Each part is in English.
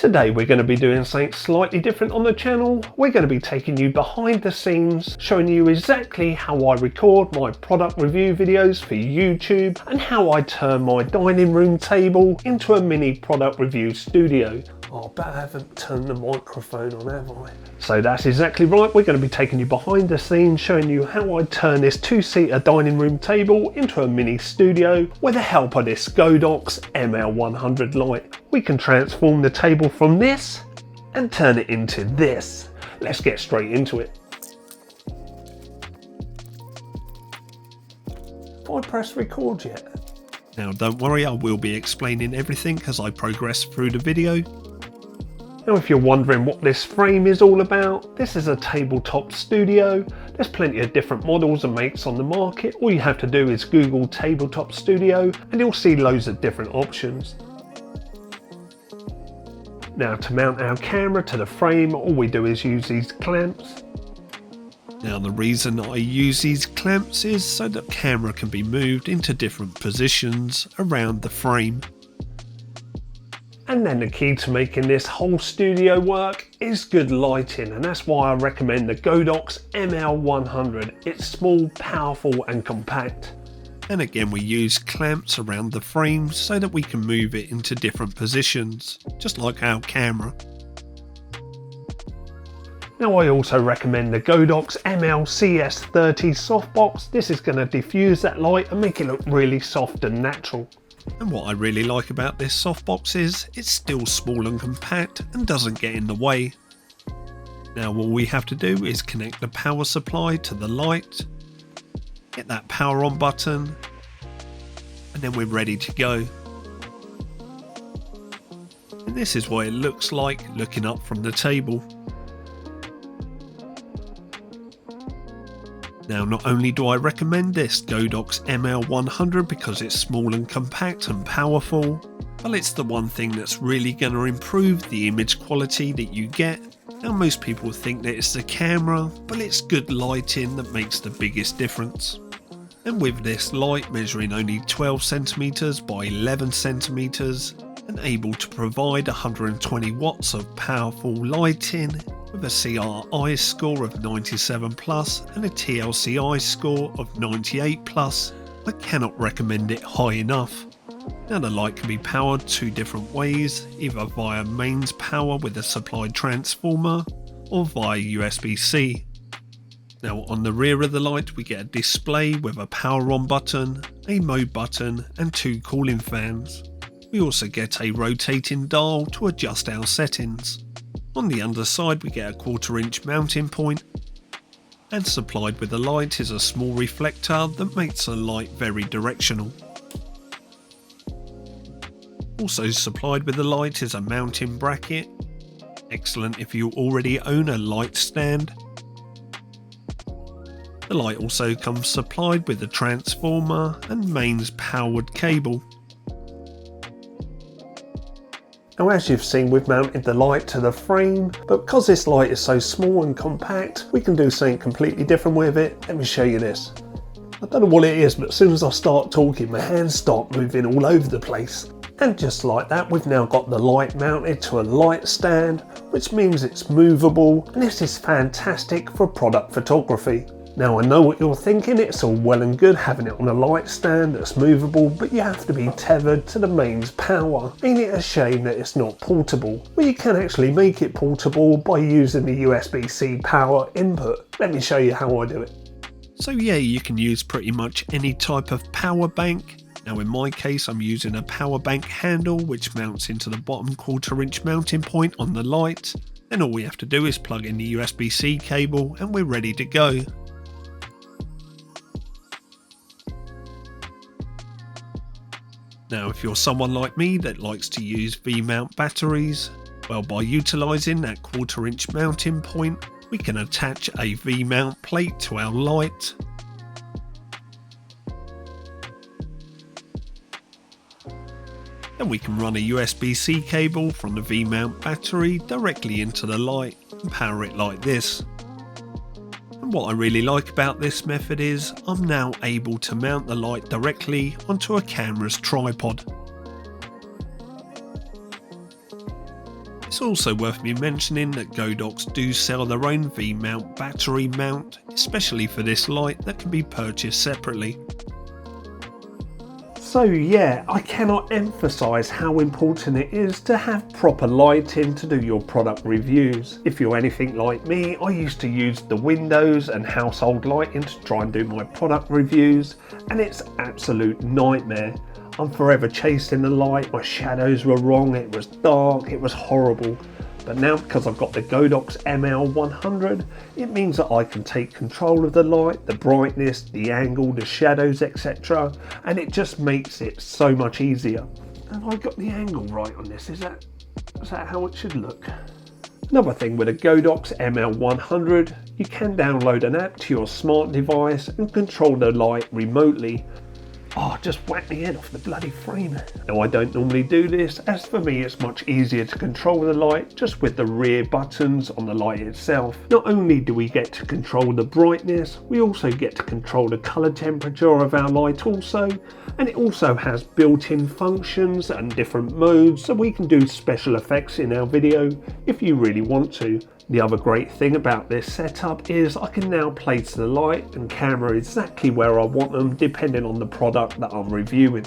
Today we're going to be doing something slightly different on the channel. We're going to be taking you behind the scenes, showing you exactly how I record my product review videos for YouTube and how I turn my dining room table into a mini product review studio. Oh, I bet I haven't turned the microphone on, have I? So that's exactly right. We're going to be taking you behind the scenes, showing you how I turn this two-seater dining room table into a mini studio with the help of this Godox ML100 Light. We can transform the table from this and turn it into this. Let's get straight into it. Have I pressed record yet? Now don't worry, I will be explaining everything as I progress through the video. Now if you're wondering what this frame is all about, this is a tabletop studio. There's plenty of different models and makes on the market. All you have to do is Google tabletop studio and you'll see loads of different options. Now to mount our camera to the frame, all we do is use these clamps. Now the reason I use these clamps is so that the camera can be moved into different positions around the frame. And then the key to making this whole studio work is good lighting, and that's why I recommend the Godox ML100. It's small, powerful and compact. And again we use clamps around the frame so that we can move it into different positions, just like our camera. Now I also recommend the Godox ML-CS30 softbox. This is going to diffuse that light and make it look really soft and natural. And what I really like about this softbox is it's still small and compact and doesn't get in the way. Now all we have to do is connect the power supply to the light, hit that power on button, and then we're ready to go. And this is what it looks like looking up from the table. Now not only do I recommend this Godox ML100 because it's small and compact and powerful, but it's the one thing that's really going to improve the image quality that you get. Now most people think that it's the camera, but it's good lighting that makes the biggest difference. And with this light measuring only 12cm by 11cm and able to provide 120 watts of powerful lighting, with a CRI score of 97 plus and a TLCI score of 98 plus, I cannot recommend it high enough. Now the light can be powered two different ways, either via mains power with a supplied transformer or via USB-C. Now on the rear of the light we get a display with a power on button, a mode button and two cooling fans. We also get a rotating dial to adjust our settings. On the underside we get a 1/4 inch mounting point, and supplied with the light is a small reflector that makes the light very directional. Also supplied with the light is a mounting bracket, excellent if you already own a light stand. The light also comes supplied with a transformer and mains powered cable. Now as you've seen, we've mounted the light to the frame, but because this light is so small and compact, we can do something completely different with it. Let me show you this. I don't know what it is, but as soon as I start talking, my hands start moving all over the place. And just like that, we've now got the light mounted to a light stand, which means it's movable, and this is fantastic for product photography. Now I know what you're thinking, it's all well and good having it on a light stand that's movable, but you have to be tethered to the mains power. Ain't it a shame that it's not portable? Well, you can actually make it portable by using the USB-C power input. Let me show you how I do it. So yeah, you can use pretty much any type of power bank. Now in my case I'm using a power bank handle which mounts into the bottom 1/4 inch mounting point on the light. Then all we have to do is plug in the USB-C cable and we're ready to go. Now if you're someone like me that likes to use V-mount batteries, well by utilising that 1/4 inch mounting point we can attach a V-mount plate to our light. Then we can run a USB-C cable from the V-mount battery directly into the light and power it like this. And what I really like about this method is I'm now able to mount the light directly onto a camera's tripod. It's also worth me mentioning that Godox do sell their own V-mount battery mount, especially for this light, that can be purchased separately. So yeah, I cannot emphasize how important it is to have proper lighting to do your product reviews. If you're anything like me, I used to use the windows and household lighting to try and do my product reviews, and it's an absolute nightmare. I'm forever chasing the light, my shadows were wrong, it was dark, it was horrible. But now, because I've got the Godox ML100, it means that I can take control of the light, the brightness, the angle, the shadows, etc. And it just makes it so much easier. Have I got the angle right on this? Is that how it should look? Another thing with a Godox ML100, you can download an app to your smart device and control the light remotely. Oh, just whack the head off the bloody frame. Now, I don't normally do this, as for me it's much easier to control the light just with the rear buttons on the light itself. Not only do we get to control the brightness, we also get to control the colour temperature of our light also, and it also has built-in functions and different modes, so we can do special effects in our video if you really want to. The other great thing about this setup is I can now place the light and camera exactly where I want them depending on the product that I'm reviewing.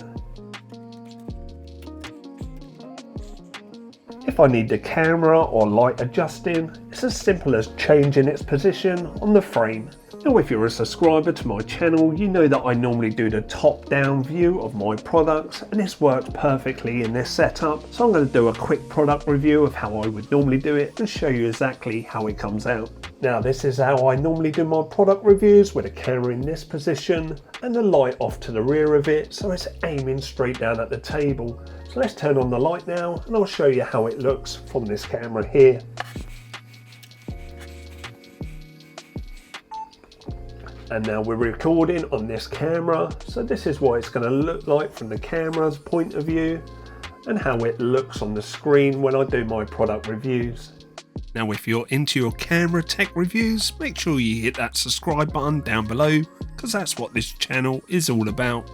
If I need the camera or light adjusting, it's as simple as changing its position on the frame. Now, if you're a subscriber to my channel, you know that I normally do the top-down view of my products, and this works perfectly in this setup. So I'm going to do a quick product review of how I would normally do it and show you exactly how it comes out. Now, this is how I normally do my product reviews, with the camera in this position and the light off to the rear of it, so it's aiming straight down at the table. So let's turn on the light now and I'll show you how it looks from this camera here. And now we're recording on this camera, so this is what it's going to look like from the camera's point of view and how it looks on the screen when I do my product reviews. Now, if you're into your camera tech reviews, make sure you hit that subscribe button down below, because that's what this channel is all about.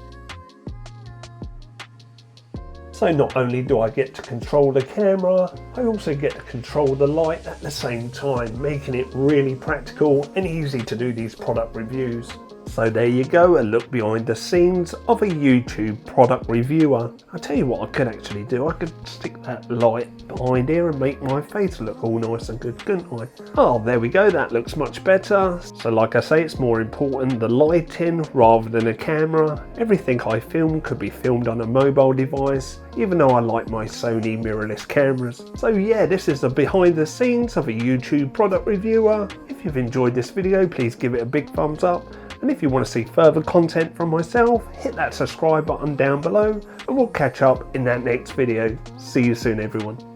So not only do I get to control the camera, I also get to control the light at the same time, making it really practical and easy to do these product reviews. So there you go, a look behind the scenes of a YouTube product reviewer. I'll tell you what I could actually do, I could stick that light behind here and make my face look all nice and good, couldn't I? Oh, there we go, that looks much better. So like I say, it's more important the lighting rather than a camera. Everything I film could be filmed on a mobile device, even though I like my Sony mirrorless cameras. So yeah, this is the behind the scenes of a YouTube product reviewer. If you've enjoyed this video, please give it a big thumbs up. And if you want to see further content from myself, hit that subscribe button down below and we'll catch up in that next video. See you soon, everyone.